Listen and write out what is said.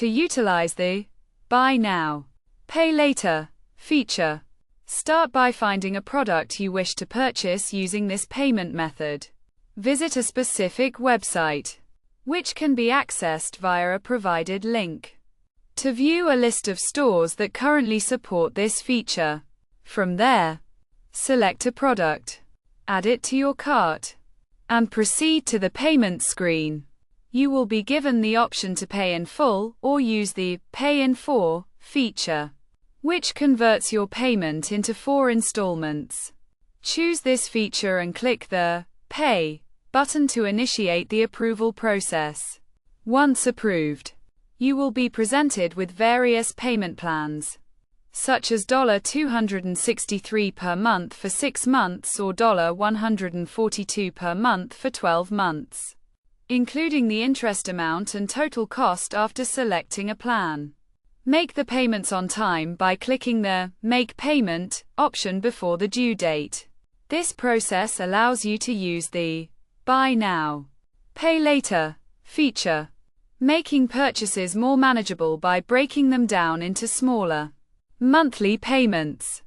To utilize the Buy Now, Pay Later feature, start by finding a product you wish to purchase using this payment method. Visit a specific website, which can be accessed via a provided link, to view a list of stores that currently support this feature. From there, select a product, add it to your cart, and proceed to the payment screen. You will be given the option to pay in full or use the Pay in 4 feature, which converts your payment into 4 installments. Choose this feature and click the Pay button to initiate the approval process. Once approved, you will be presented with various payment plans, such as $263 per month for 6 months or $142 per month for 12 months, including the interest amount and total cost after selecting a plan. Make the payments on time by clicking the Make Payment option before the due date. This process allows you to use the Buy Now, Pay Later feature, making purchases more manageable by breaking them down into smaller monthly payments.